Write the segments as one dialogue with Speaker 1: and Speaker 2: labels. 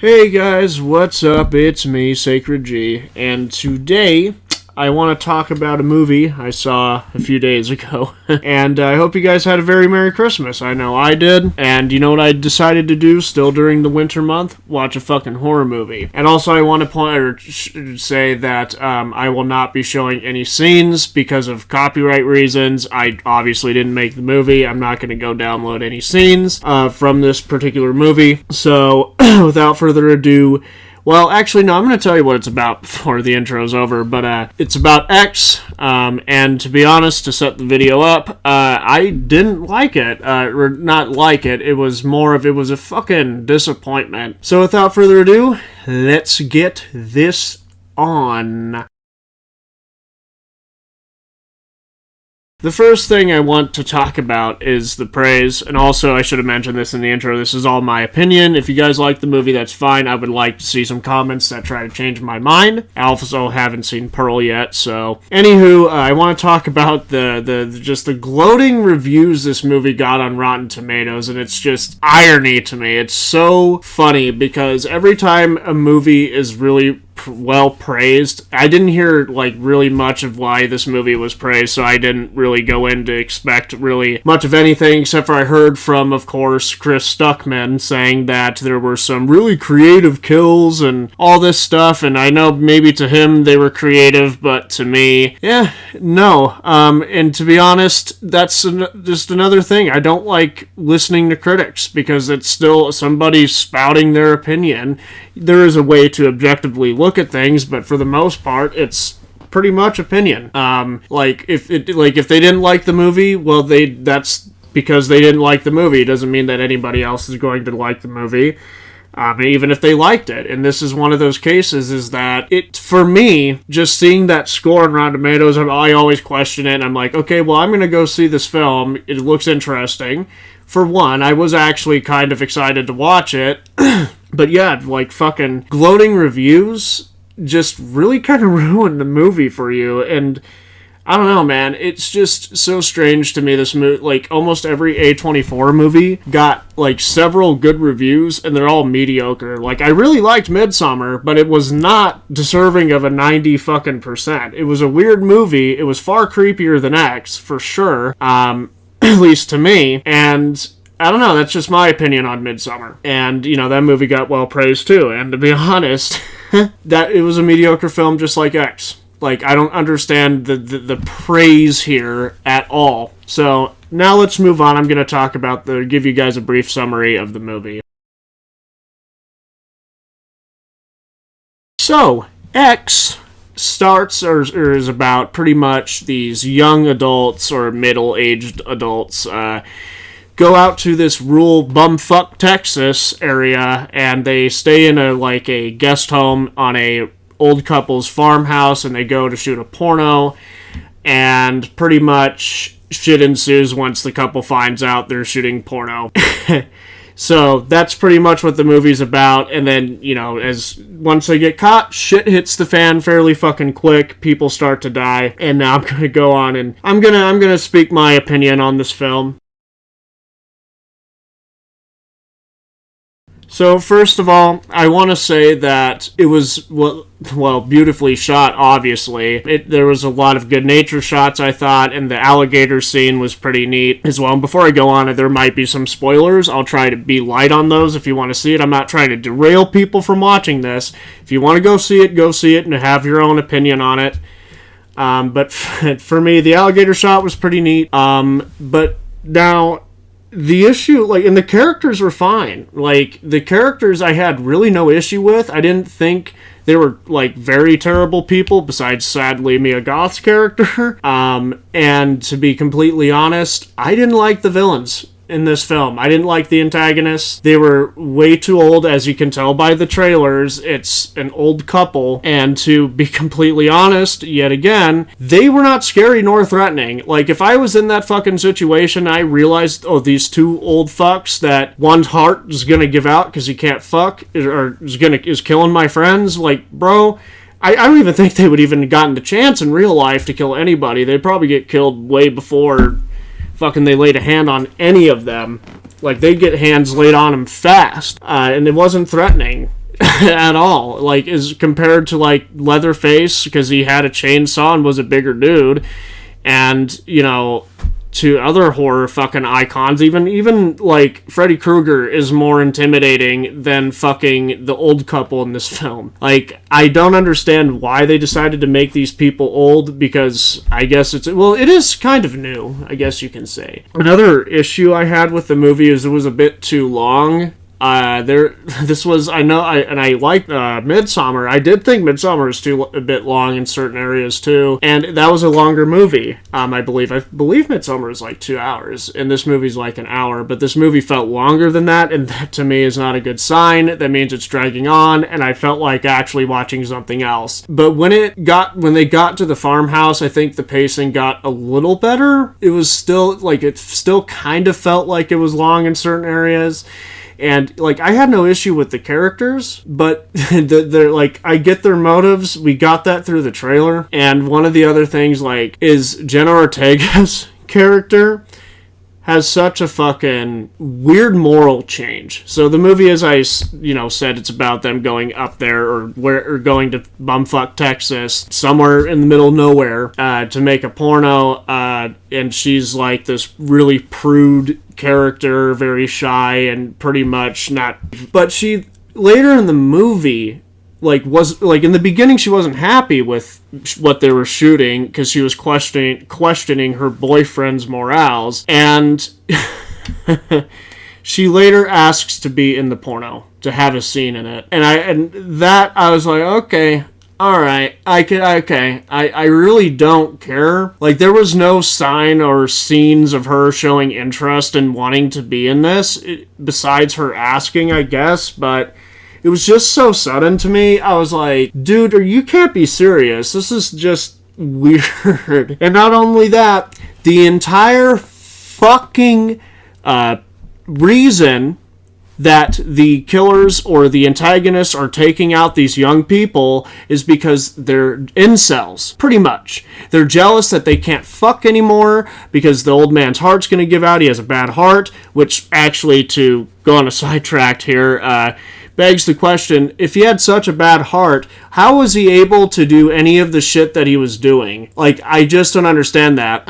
Speaker 1: Hey guys, what's up? It's me, Sacred G, and today I want to talk about a movie I saw a few days ago, and I hope you guys had a very Merry Christmas. I know I did, and you know what I decided to do still during the winter month? Watch a fucking horror movie. And also I want to say that I will not be showing any scenes because of copyright reasons. I obviously didn't make the movie. I'm not going to go download any scenes from this particular movie. So, without further ado, well, actually, no, I'm going to tell you what it's about before the intro's over, but it's about X, and to be honest, to set the video up, I didn't like it, or not like it, it was a fucking disappointment. So without further ado, let's get this on. The first thing I want to talk about is the praise, and also I should have mentioned this in the intro, this is all my opinion. If you guys like the movie, that's fine. I would like to see some comments that try to change my mind. I also haven't seen Pearl yet, so... Anywho, I want to talk about the gloating reviews this movie got on Rotten Tomatoes, and it's just irony to me. It's so funny, because every time a movie is really well praised. I didn't hear really much of why this movie was praised, so I didn't really go in to expect really much of anything, except for I heard from, of course, Chris Stuckman saying that there were some really creative kills and all this stuff, and I know maybe to him they were creative, but to me, no. And to be honest, that's just another thing. I don't like listening to critics, because it's still somebody spouting their opinion. There is a way to objectively look at things, but for the most part, it's pretty much opinion. If they didn't like the movie, well, that's because they didn't like the movie. It doesn't mean that anybody else is going to like the movie, even if they liked it. And this is one of those cases, is that for me, just seeing that score on Rotten Tomatoes, I always question it. I'm like, okay, well, I'm going to go see this film. It looks interesting. For one, I was actually kind of excited to watch it. But yeah, fucking gloating reviews just really kind of ruined the movie for you. And I don't know, man. It's just so strange to me, this movie. Almost every A24 movie got, several good reviews, and they're all mediocre. I really liked Midsommar, but it was not deserving of a 90% It was a weird movie. It was far creepier than X, for sure. At least to me. And I don't know, that's just my opinion on Midsommar. And, that movie got well praised too. And to be honest, that it was a mediocre film just like X. I don't understand the praise here at all. So, now let's move on. I'm going to give you guys a brief summary of the movie. So, X starts or is about pretty much these young adults or middle-aged adults go out to this rural bumfuck Texas area, and they stay in a guest home on a old couple's farmhouse, and they go to shoot a porno, and pretty much shit ensues once the couple finds out they're shooting porno. So that's pretty much what the movie's about, and then, once they get caught, shit hits the fan fairly fucking quick, people start to die, and now I'm gonna go on and I'm gonna speak my opinion on this film. So, first of all, I want to say that it was, beautifully shot, obviously. There was a lot of good nature shots, I thought, and the alligator scene was pretty neat as well. And before I go on, there might be some spoilers. I'll try to be light on those if you want to see it. I'm not trying to derail people from watching this. If you want to go see it and have your own opinion on it. But for me, the alligator shot was pretty neat. But now, the issue, and the characters were fine. The characters I had really no issue with. I didn't think they were, very terrible people, besides, sadly, Mia Goth's character. And to be completely honest, I didn't like the villains in this film. I didn't like the antagonists. They were way too old, as you can tell by the trailers. It's an old couple, and to be completely honest, yet again, they were not scary nor threatening. If I was in that fucking situation, I realized, these two old fucks that one's heart is gonna give out because he can't fuck, or is killing my friends, bro, I don't even think they would even gotten the chance in real life to kill anybody. They'd probably get killed way before fucking they laid a hand on any of them. They'd get hands laid on them fast. And it wasn't threatening. at all. Like, as compared to, like, Leatherface, because he had a chainsaw and was a bigger dude, and, you know, to other horror fucking icons, even like Freddy Krueger is more intimidating than fucking the old couple in this film. Like, I don't understand why they decided to make these people old, because I guess it is kind of new, I guess you can say. Another issue I had with the movie is it was a bit too long. I like Midsommar. I did think Midsommar was a bit long in certain areas too, and that was a longer movie. I believe Midsommar is like 2 hours, and this movie's like an hour. But this movie felt longer than that, and that to me is not a good sign. That means it's dragging on, and I felt like actually watching something else. But when they got to the farmhouse, I think the pacing got a little better. It still kind of felt like it was long in certain areas. And, like, I had no issue with the characters, but they're like, I get their motives. We got that through the trailer. And one of the other things, like, is Jenna Ortega's character has such a fucking weird moral change. So the movie, as I, said, it's about them going up there or going to bumfuck Texas, somewhere in the middle of nowhere, to make a porno. And she's like this really prude character, very shy and pretty much not. But she later in the movie, in the beginning, she wasn't happy with what they were shooting because she was questioning her boyfriend's morals, and she later asks to be in the porno, to have a scene in it, and I was like, okay, all right, I really don't care. Like, there was no sign or scenes of her showing interest in wanting to be in this, besides her asking, I guess, but it was just so sudden to me. I was like, dude, you can't be serious. This is just weird. And not only that, the entire fucking reason that the killers or the antagonists are taking out these young people is because they're incels, pretty much. They're jealous that they can't fuck anymore because the old man's heart's going to give out. He has a bad heart, which actually, to go on a sidetrack here, begs the question, if he had such a bad heart, how was he able to do any of the shit that he was doing? Like, I just don't understand that.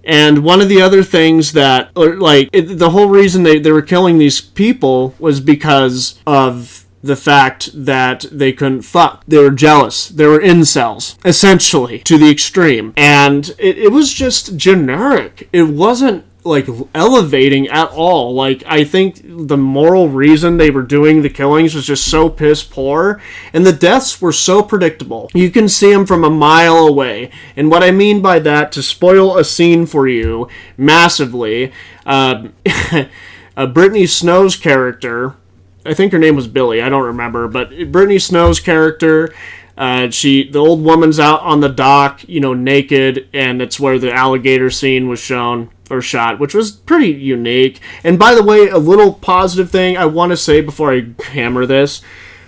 Speaker 1: And one of the other things that, the whole reason they were killing these people was because of the fact that they couldn't fuck. They were jealous. They were incels, essentially, to the extreme. And it was just generic. It wasn't like elevating at all. Like, I think the moral reason they were doing the killings was just so piss poor, and the deaths were so predictable. You can see them from a mile away. And what I mean by that, to spoil a scene for you massively, Brittany Snow's character, I think her name was Billy, I don't remember, but Brittany Snow's character, the old woman's out on the dock, naked, and it's where the alligator scene was shown or shot, which was pretty unique. And by the way, a little positive thing I want to say before I hammer this,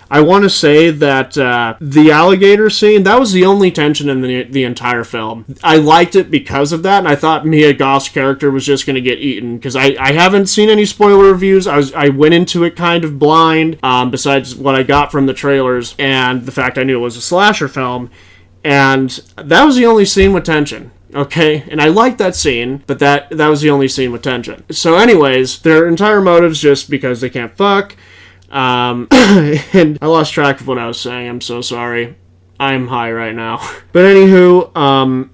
Speaker 1: I want to say that the alligator scene, that was the only tension in the entire film. I liked it because of that, and I thought Mia Goth's character was just going to get eaten, because I haven't seen any spoiler reviews. I went into it kind of blind, besides what I got from the trailers, and the fact I knew it was a slasher film, and that was the only scene with tension. Okay, and I liked that scene, but that was the only scene with tension. So anyways, their entire motive's just because they can't fuck. And I lost track of what I was saying. I'm so sorry. I'm high right now. But anywho,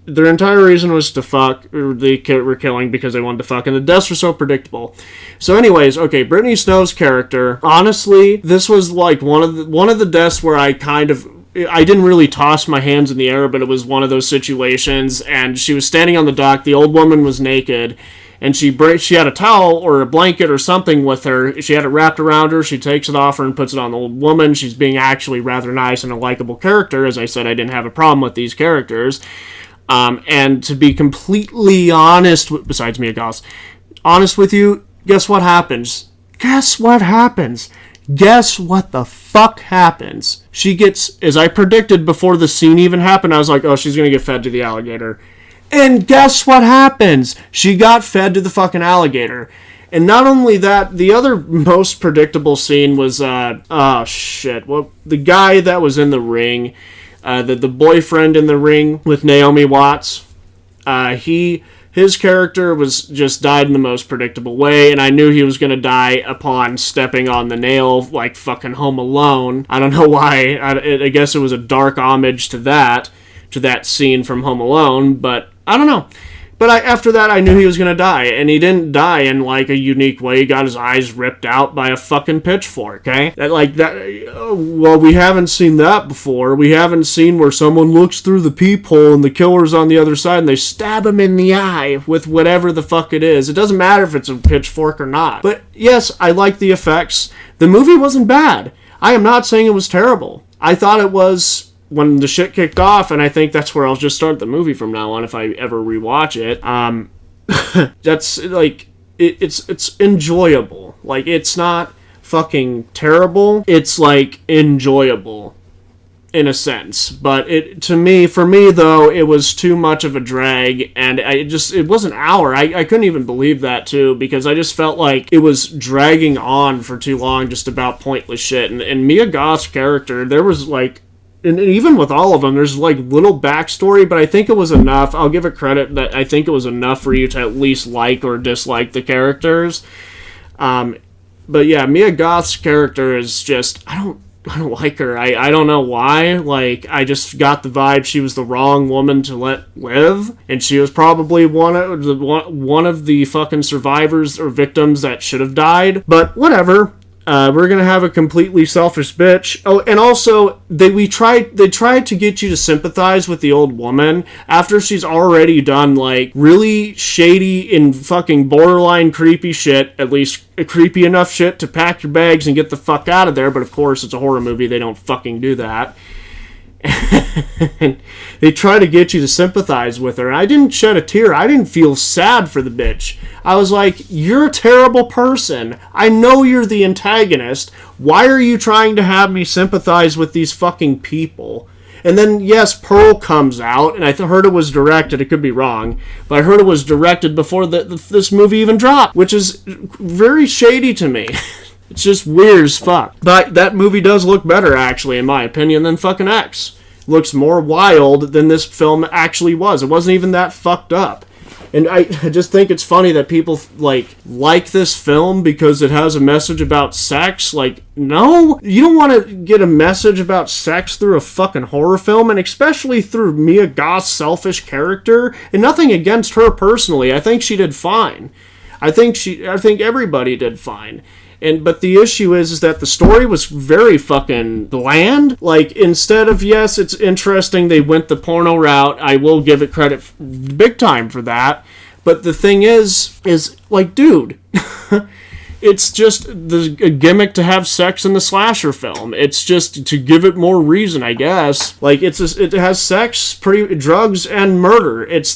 Speaker 1: their entire reason was to fuck, or they were killing because they wanted to fuck, and the deaths were so predictable. So anyways, okay, Brittany Snow's character, honestly, this was like one of the deaths where I didn't really toss my hands in the air, but it was one of those situations, and she was standing on the dock, the old woman was naked, and she had a towel or a blanket or something with her, she had it wrapped around her, she takes it off her and puts it on the old woman. She's being actually rather nice and a likable character. As I said, I didn't have a problem with these characters, and to be completely honest, besides Mia Goth, honest with you, guess what happens? Guess what the fuck happens? She gets, as I predicted before the scene even happened, I was like, oh, she's gonna get fed to the alligator. And guess what happens? She got fed to the fucking alligator. And not only that, the other most predictable scene was, the guy that was in the ring, the boyfriend in the ring with Naomi Watts, his character was just died in the most predictable way, and I knew he was going to die upon stepping on the nail like fucking Home Alone. I don't know why. I guess it was a dark homage to that scene from Home Alone, but I don't know. But after that, I knew he was going to die, and he didn't die in, like, a unique way. He got his eyes ripped out by a fucking pitchfork, okay? Well, we haven't seen that before. We haven't seen where someone looks through the peephole and the killer's on the other side and they stab him in the eye with whatever the fuck it is. It doesn't matter if it's a pitchfork or not. But, yes, I like the effects. The movie wasn't bad. I am not saying it was terrible. I thought it was... when the shit kicked off, and I think that's where I'll just start the movie from now on if I ever rewatch it. That's like it's enjoyable. Like, it's not fucking terrible. It's like enjoyable in a sense. But for me though, it was too much of a drag, and it was an hour. I couldn't even believe that too, because I just felt like it was dragging on for too long, just about pointless shit. And Mia Goth's character, there was like, and even with all of them, there's like little backstory, but I think it was enough. I'll give it credit that I think it was enough for you to at least like or dislike the characters. But yeah, Mia Goth's character is just, I don't like her. I don't know why. Like, I just got the vibe she was the wrong woman to let live, and she was probably one of the fucking survivors or victims that should have died. But whatever. We're gonna have a completely selfish bitch. Oh, and also they tried to get you to sympathize with the old woman after she's already done like really shady and fucking borderline creepy shit. At least creepy enough shit to pack your bags and get the fuck out of there. But of course, it's a horror movie; they don't fucking do that. And they try to get you to sympathize with her. I didn't shed a tear. I didn't feel sad for the bitch. I was like, you're a terrible person. I know you're the antagonist. Why are you trying to have me sympathize with these fucking people? And then, yes, Pearl comes out, and I heard it was directed. It could be wrong, but I heard it was directed before this movie even dropped, which is very shady to me. It's just weird as fuck. But that movie does look better, actually, in my opinion, than fucking X. Looks more wild than this film actually was. It wasn't even that fucked up. And I just think it's funny that people like this film because it has a message about sex. Like, no, you don't want to get a message about sex through a fucking horror film, and especially through Mia Goth's selfish character. And nothing against her personally. I think she did fine. I think everybody did fine. But the issue is that the story was very fucking bland. Like, instead of, yes, it's interesting they went the porno route, I will give it credit big time for that. But the thing is like, dude, it's just a gimmick to have sex in the slasher film. It's just to give it more reason, I guess. Like, it has sex, drugs, and murder. It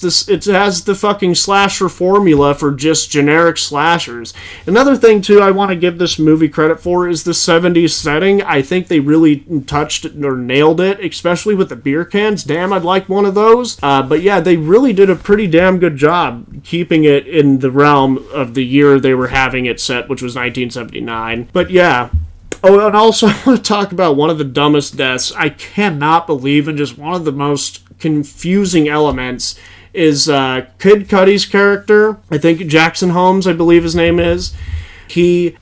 Speaker 1: has the fucking slasher formula for just generic slashers. Another thing, too, I want to give this movie credit for is the 70s setting. I think they really touched or nailed it, especially with the beer cans. Damn, I'd like one of those. But yeah, they really did a pretty damn good job keeping it in the realm of the year they were having it set, which was 1979. But yeah. Oh, and also I want to talk about one of the dumbest deaths I cannot believe, and just one of the most confusing elements is Kid Cudi's character. I think Jackson Holmes, I believe his name is. He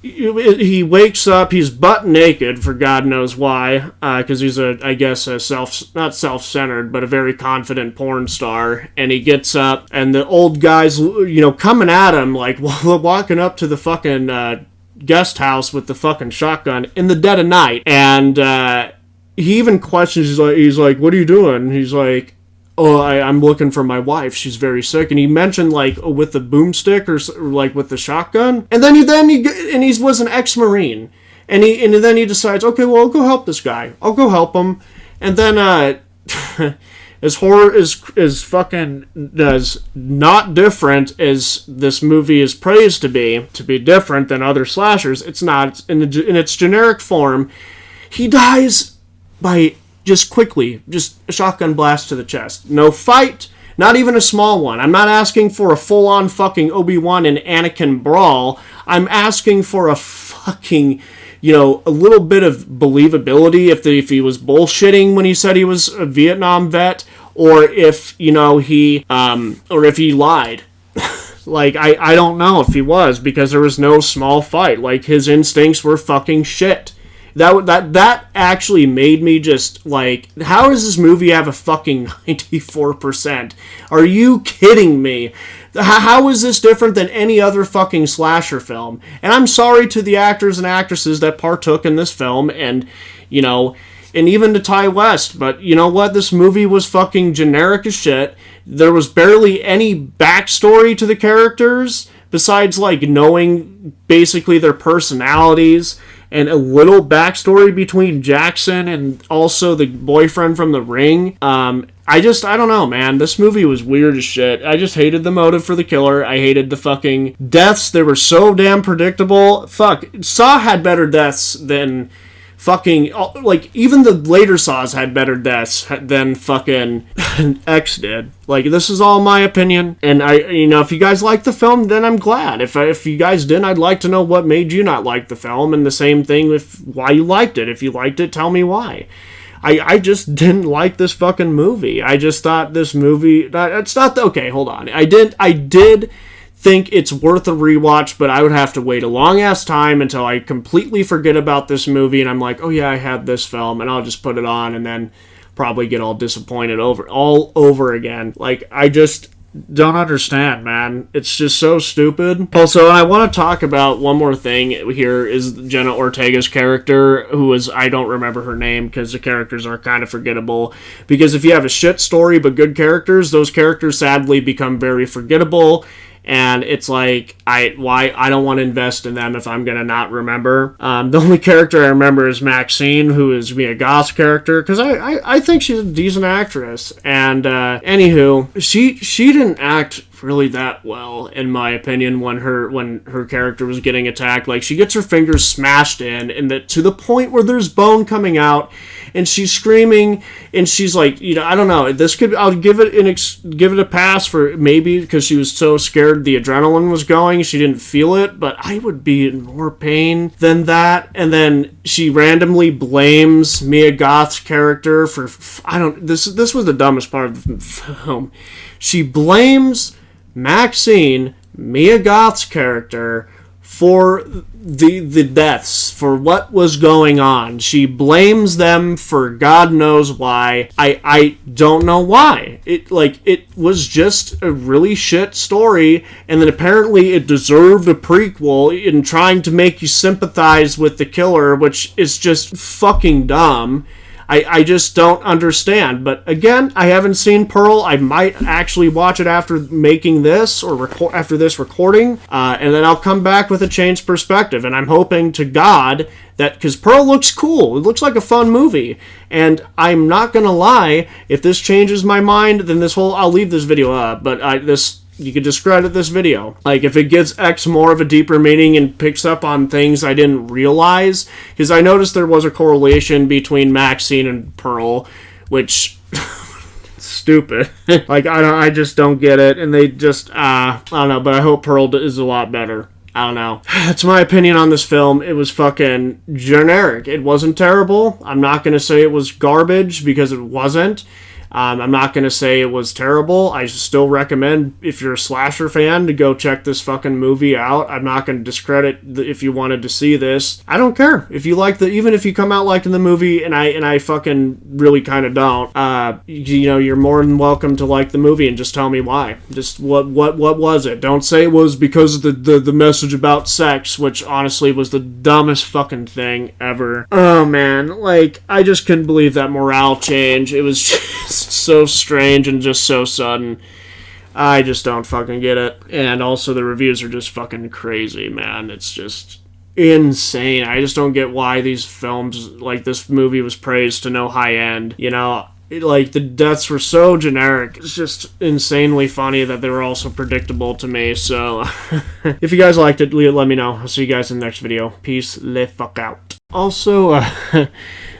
Speaker 1: wakes up, he's butt naked for God knows why, because he's not self-centered, but a very confident porn star, and he gets up, and the old guy's, coming at him, like, walking up to the fucking guest house with the fucking shotgun in the dead of night, and he even questions, he's like, what are you doing? He's like, oh, I'm looking for my wife. She's very sick. And he mentioned, like, with the boomstick or like with the shotgun. And then he was an ex-Marine. And then he decides, okay, well, I'll go help this guy. I'll go help him. And then, as horror is fucking as not different as this movie is praised to be different than other slashers, it's not. In its generic form, he dies by just quickly, just a shotgun blast to the chest. No fight, Not even a small one. I'm not asking for a full-on fucking Obi-Wan and Anakin brawl. I'm asking for a fucking, a little bit of believability if he was bullshitting when he said he was a Vietnam vet, or if, or if he lied. Like, I don't know if he was, because there was no small fight. Like, his instincts were fucking shit. That actually made me just, like, how does this movie have a fucking 94%? Are you kidding me? How is this different than any other fucking slasher film? And I'm sorry to the actors and actresses that partook in this film, and, and even to Ty West, but you know what? This movie was fucking generic as shit. There was barely any backstory to the characters, besides, like, knowing basically their personalities, and a little backstory between Jackson and also the boyfriend from The Ring. I don't know, man. This movie was weird as shit. I just hated the motive for the killer. I hated the fucking deaths. They were so damn predictable. Fuck. Saw had better deaths than fucking, like, even the later Saws had better deaths than fucking X did. Like, this is all my opinion, and if you guys like the film, then I'm glad. If you guys didn't, I'd like to know what made you not like the film, and the same thing with why you liked it. If you liked it, tell me why. I just didn't like this fucking movie. I just thought this movie, it's not, okay, hold on. I did think it's worth a rewatch, but I would have to wait a long ass time until I completely forget about this movie and I'm like, oh yeah, I had this film, and I'll just put it on and then probably get all disappointed all over again. Like, I just don't understand, man. It's just so stupid. Also, I want to talk about one more thing here, is Jenna Ortega's character, who is, I don't remember her name because the characters are kind of forgettable. Because if you have a shit story but good characters, those characters sadly become very forgettable. And it's like, I don't want to invest in them if I'm going to not remember. The only character I remember is Maxine, who is Mia Goth's character, because I think she's a decent actress. And anywho, she didn't act really that well, in my opinion, when her character was getting attacked. Like, she gets her fingers smashed in, and that to the point where there's bone coming out, and she's screaming, and she's like, I don't know. I'll give it a pass for maybe because she was so scared the adrenaline was going, she didn't feel it. But I would be in more pain than that. And then she randomly blames Mia Goth's character for This was the dumbest part of the film. She blames Maxine, Mia Goth's character, for the deaths, for what was going on. She blames them for God knows why. I don't know why. It was just a really shit story, and then apparently it deserved a prequel in trying to make you sympathize with the killer, which is just fucking dumb. I just don't understand. But again, I haven't seen Pearl. I might actually watch it after making this, or after this recording, and then I'll come back with a changed perspective. And I'm hoping to God that, because Pearl looks cool, it looks like a fun movie, and I'm not gonna lie, if this changes my mind, then I'll leave this video up, but you could discredit this video. Like, if it gives X more of a deeper meaning and picks up on things I didn't realize, because I noticed there was a correlation between Maxine and Pearl, which stupid. Like, I just don't get it, and they just, I don't know, but I hope Pearl is a lot better. I don't know. That's my opinion on this film. It was fucking generic. It wasn't terrible. I'm not gonna say it was garbage, because it wasn't. I'm not going to say it was terrible. I still recommend, if you're a slasher fan, to go check this fucking movie out. I'm not going to discredit if you wanted to see this. I don't care. If you like even if you come out liking the movie, and I fucking really kind of don't, you're more than welcome to like the movie and just tell me why. Just what was it? Don't say it was because of the message about sex, which honestly was the dumbest fucking thing ever. Oh man, like, I just couldn't believe that morale change. It was just so strange and just so sudden. I just don't fucking get it. And also the reviews are just fucking crazy, man. It's just insane. I just don't get why these films, like this movie, was praised to no high end. Like, the deaths were so generic. It's just insanely funny that they were also predictable to me. So if you guys liked it, let me know. I'll see you guys in the next video. Peace the fuck out. Also,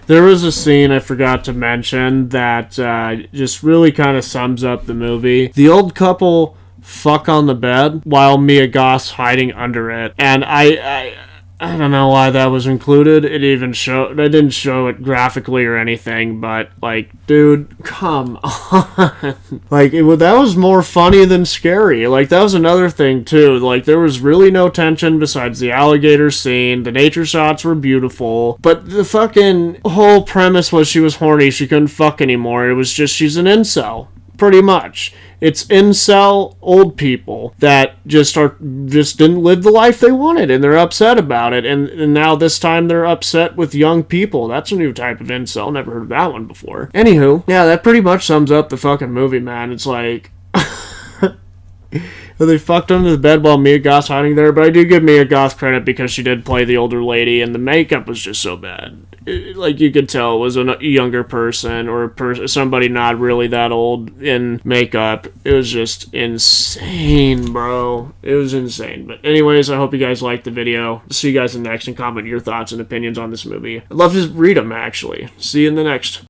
Speaker 1: there was a scene I forgot to mention that just really kind of sums up the movie. The old couple fuck on the bed while Mia Goth's hiding under it, and I don't know why that was included. It didn't show it graphically or anything, but like, dude, come on. Like, that was more funny than scary. Like, that was another thing too. Like, there was really no tension besides the alligator scene. The nature shots were beautiful, but the fucking whole premise was she was horny. She couldn't fuck anymore. It was just she's an incel, pretty much. It's incel old people that just didn't live the life they wanted, and they're upset about it. And now this time they're upset with young people. That's a new type of incel. Never heard of that one before. Anywho, yeah, that pretty much sums up the fucking movie, man. It's like they fucked under the bed while Mia Goth's hiding there, but I do give Mia Goth credit because she did play the older lady, and the makeup was just so bad. Like, you could tell it was a younger person or somebody not really that old in makeup. It was just insane, bro. It was insane. But anyways, I hope you guys liked the video. See you guys in the next, and comment your thoughts and opinions on this movie. I'd love to read them, actually. See you in the next.